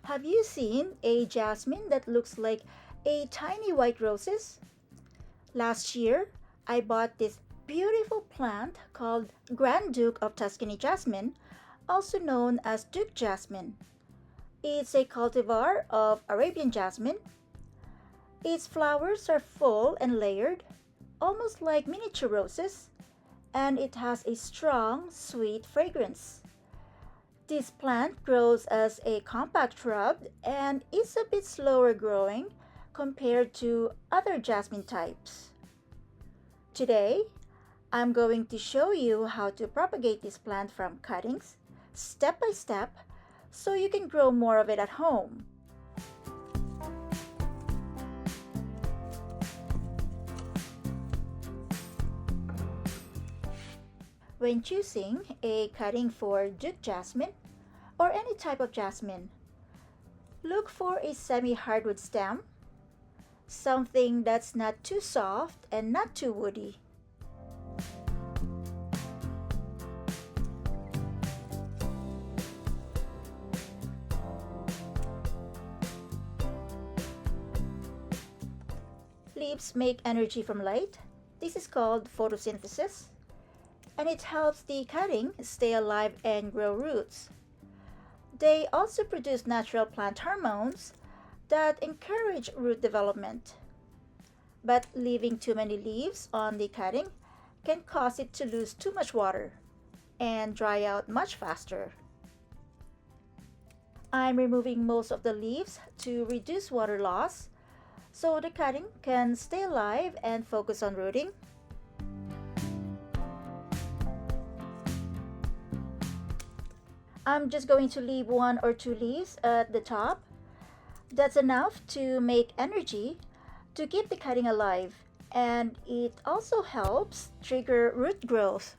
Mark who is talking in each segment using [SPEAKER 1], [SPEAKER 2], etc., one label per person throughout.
[SPEAKER 1] Have you seen a jasmine that looks like a tiny white roses? Last year, I bought this beautiful plant called Grand Duke of Tuscany jasmine, also known as Duke jasmine. It's a cultivar of Arabian jasmine. Its flowers are full and layered, almost like miniature roses, and it has a strong, sweet fragrance. This plant grows as a compact shrub and is a bit slower growing compared to other jasmine types. Today, I'm going to show you how to propagate this plant from cuttings, step by step, so you can grow more of it at home. When choosing a cutting for Duke jasmine or any type of jasmine, look for a semi-hardwood stem, something that's not too soft and not too woody. Leaves make energy from light. This is called photosynthesis, and it helps the cutting stay alive and grow roots. They also produce natural plant hormones that encourage root development. But leaving too many leaves on the cutting can cause it to lose too much water and dry out much faster. I'm removing most of the leaves to reduce water loss so the cutting can stay alive and focus on rooting. I'm just going to leave 1 or 2 leaves at the top. That's enough to make energy to keep the cutting alive, and it also helps trigger root growth.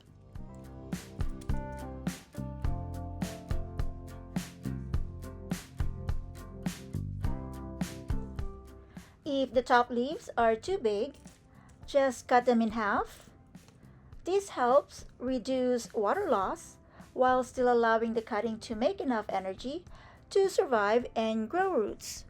[SPEAKER 1] If the top leaves are too big, just cut them in half. This helps reduce water loss while still allowing the cutting to make enough energy to survive and grow roots.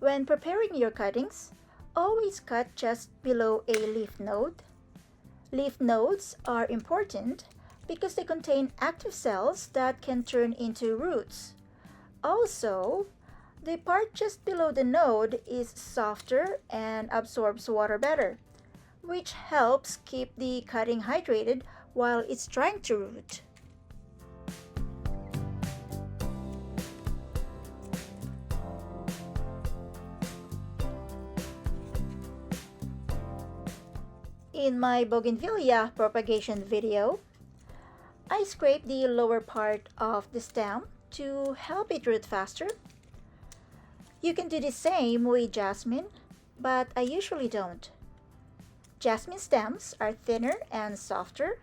[SPEAKER 1] When preparing your cuttings, always cut just below a leaf node. Leaf nodes are important because they contain active cells that can turn into roots. Also, the part just below the node is softer and absorbs water better, which helps keep the cutting hydrated while it's trying to root. In my bougainvillea propagation video, I scrape the lower part of the stem to help it root faster. You can do the same with jasmine, but I usually don't. Jasmine stems are thinner and softer,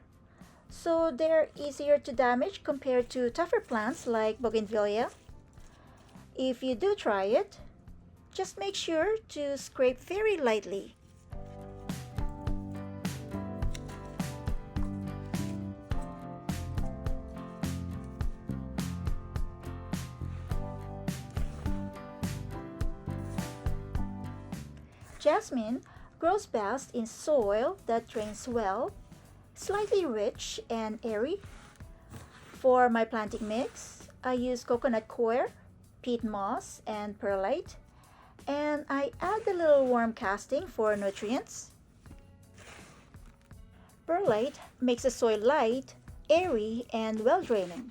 [SPEAKER 1] so they're easier to damage compared to tougher plants like bougainvillea. If you do try it, just make sure to scrape very lightly. Jasmine grows best in soil that drains well, slightly rich and airy. For my planting mix, I use coconut coir, peat moss, and perlite, and I add a little worm casting for nutrients. Perlite makes the soil light, airy, and well draining,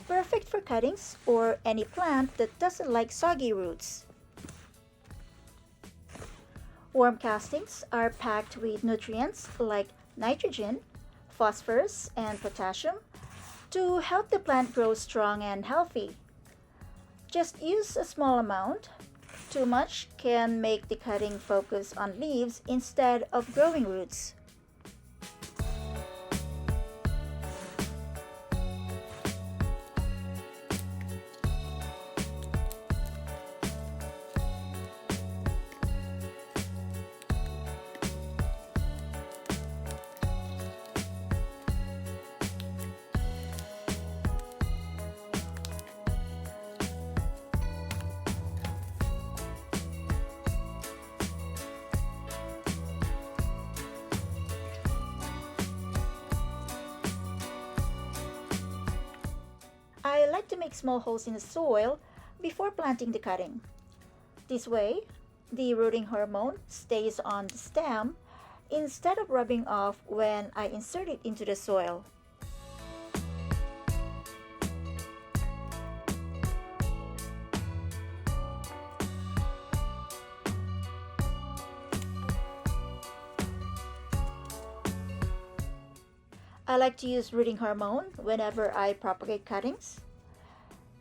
[SPEAKER 1] perfect for cuttings or any plant that doesn't like soggy roots. Worm castings are packed with nutrients like nitrogen, phosphorus, and potassium to help the plant grow strong and healthy. Just use a small amount. Too much can make the cutting focus on leaves instead of growing roots. I like to make small holes in the soil before planting the cutting. This way, the rooting hormone stays on the stem instead of rubbing off when I insert it into the soil. I like to use rooting hormone whenever I propagate cuttings.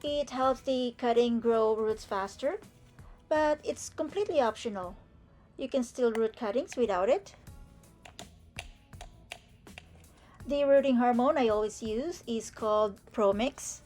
[SPEAKER 1] It helps the cutting grow roots faster, but it's completely optional. You can still root cuttings without it. The rooting hormone I always use is called Promix.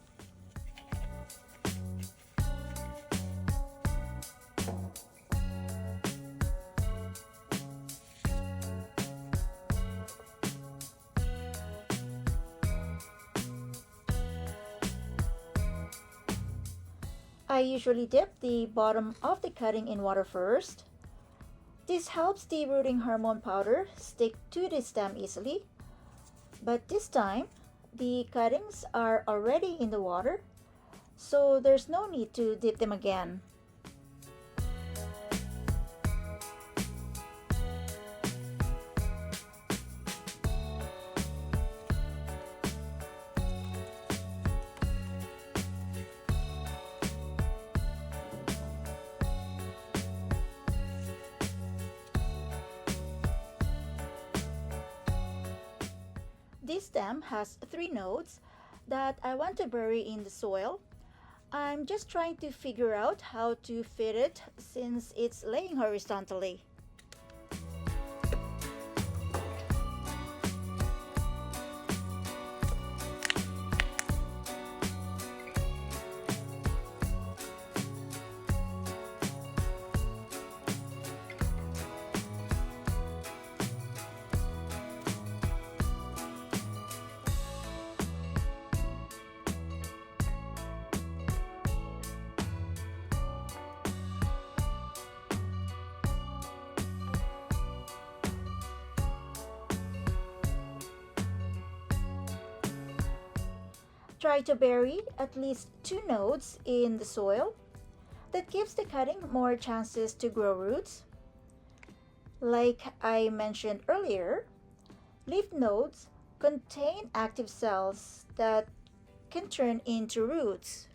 [SPEAKER 1] I usually dip the bottom of the cutting in water first. This helps the rooting hormone powder stick to the stem easily. But this time, the cuttings are already in the water, so there's no need to dip them again. This stem has 3 nodes that I want to bury in the soil. I'm just trying to figure out how to fit it since it's laying horizontally. Try to bury at least 2 nodes in the soil. That gives the cutting more chances to grow roots. Like I mentioned earlier, leaf nodes contain active cells that can turn into roots.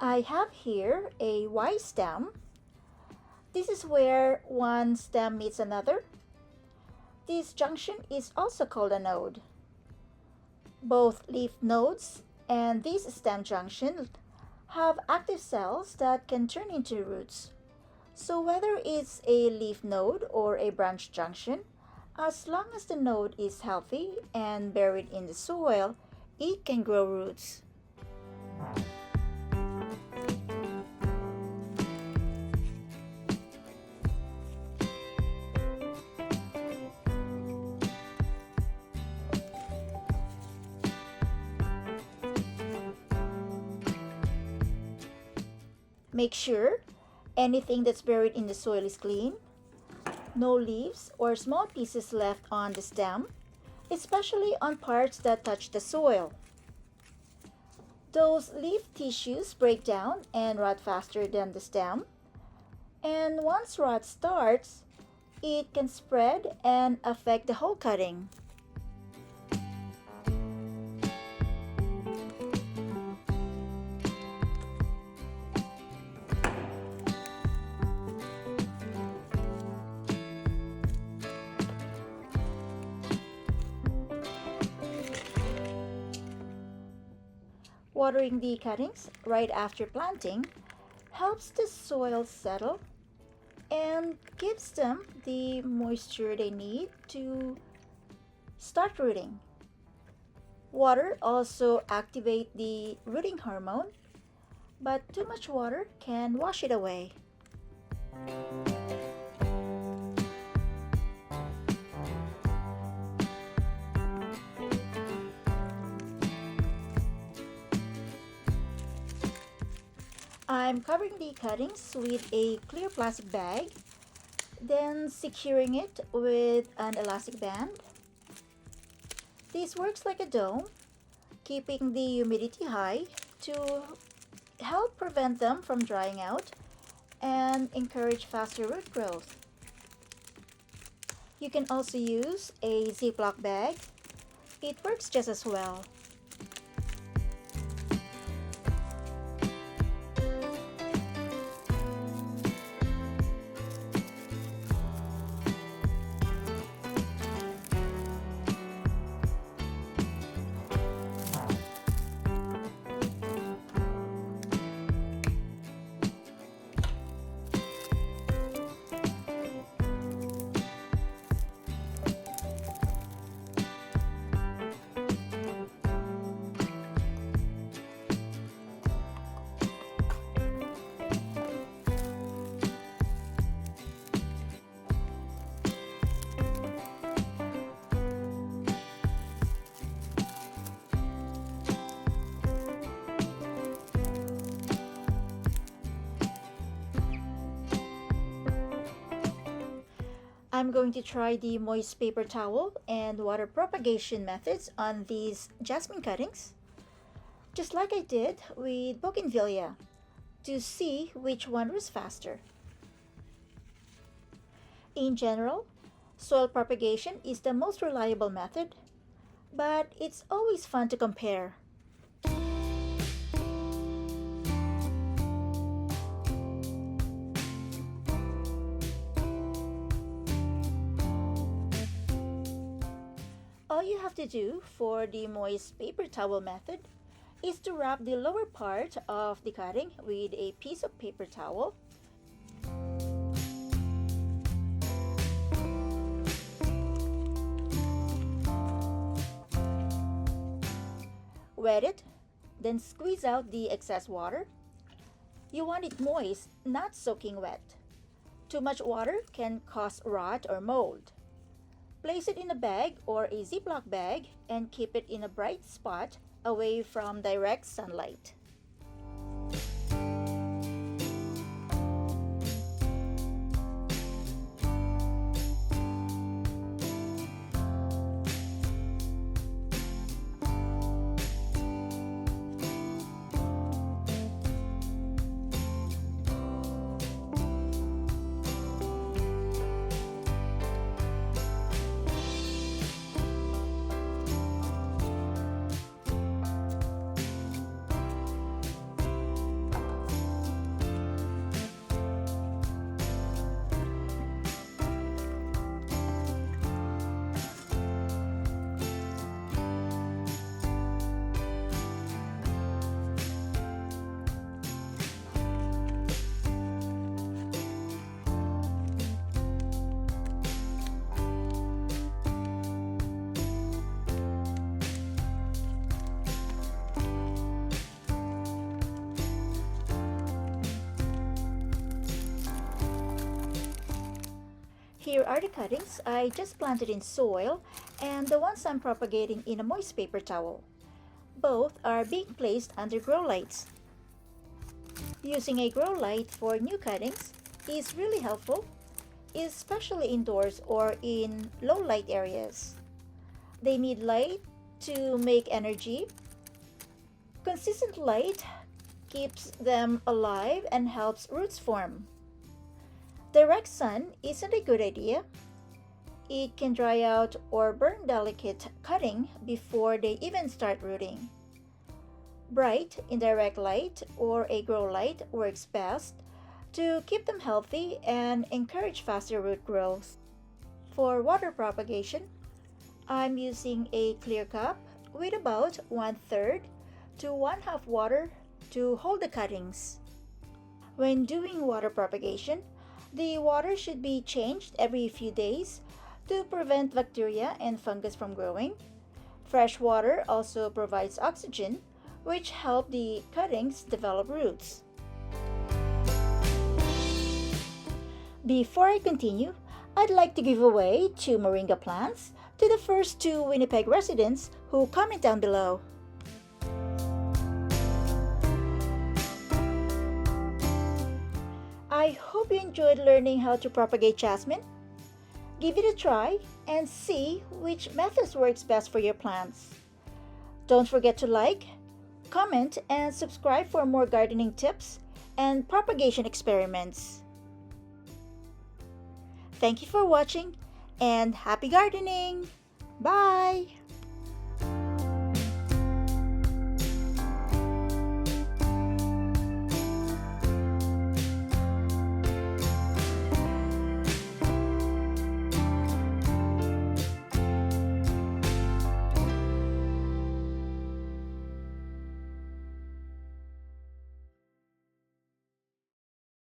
[SPEAKER 1] I have here a Y stem. This is where one stem meets another. This junction is also called a node. Both leaf nodes and this stem junction have active cells that can turn into roots. So whether it's a leaf node or a branch junction, as long as the node is healthy and buried in the soil, it can grow roots. Make sure anything that's buried in the soil is clean. No leaves or small pieces left on the stem, especially on parts that touch the soil. Those leaf tissues break down and rot faster than the stem. And once rot starts, it can spread and affect the whole cutting. Watering the cuttings right after planting helps the soil settle and gives them the moisture they need to start rooting. Water also activates the rooting hormone, but too much water can wash it away. I'm covering the cuttings with a clear plastic bag, then securing it with an elastic band. This works like a dome, keeping the humidity high to help prevent them from drying out and encourage faster root growth. You can also use a Ziploc bag. It works just as well. I'm going to try the moist paper towel and water propagation methods on these jasmine cuttings, just like I did with bougainvillea, to see which one was faster. In general, soil propagation is the most reliable method, but it's always fun to compare. All you have to do for the moist paper towel method is to wrap the lower part of the cutting with a piece of paper towel. Wet it, then squeeze out the excess water. You want it moist, not soaking wet. Too much water can cause rot or mold. Place it in a bag or a Ziploc bag and keep it in a bright spot away from direct sunlight. Here are the cuttings I just planted in soil and the ones I'm propagating in a moist paper towel. Both are being placed under grow lights. Using a grow light for new cuttings is really helpful, especially indoors or in low light areas. They need light to make energy. Consistent light keeps them alive and helps roots form. Direct sun isn't a good idea. It can dry out or burn delicate cutting before they even start rooting. Bright, indirect light or a grow light works best to keep them healthy and encourage faster root growth. For water propagation, I'm using a clear cup with about 1/3 to 1/2 water to hold the cuttings. When doing water propagation, the water should be changed every few days to prevent bacteria and fungus from growing. Fresh water also provides oxygen, which help the cuttings develop roots. Before I continue, I'd like to give away 2 moringa plants to the first 2 Winnipeg residents who comment down below. I hope you enjoyed learning how to propagate jasmine. Give it a try and see which methods works best for your plants. Don't forget to like, comment, and subscribe for more gardening tips and propagation experiments. Thank you for watching and happy gardening! Bye!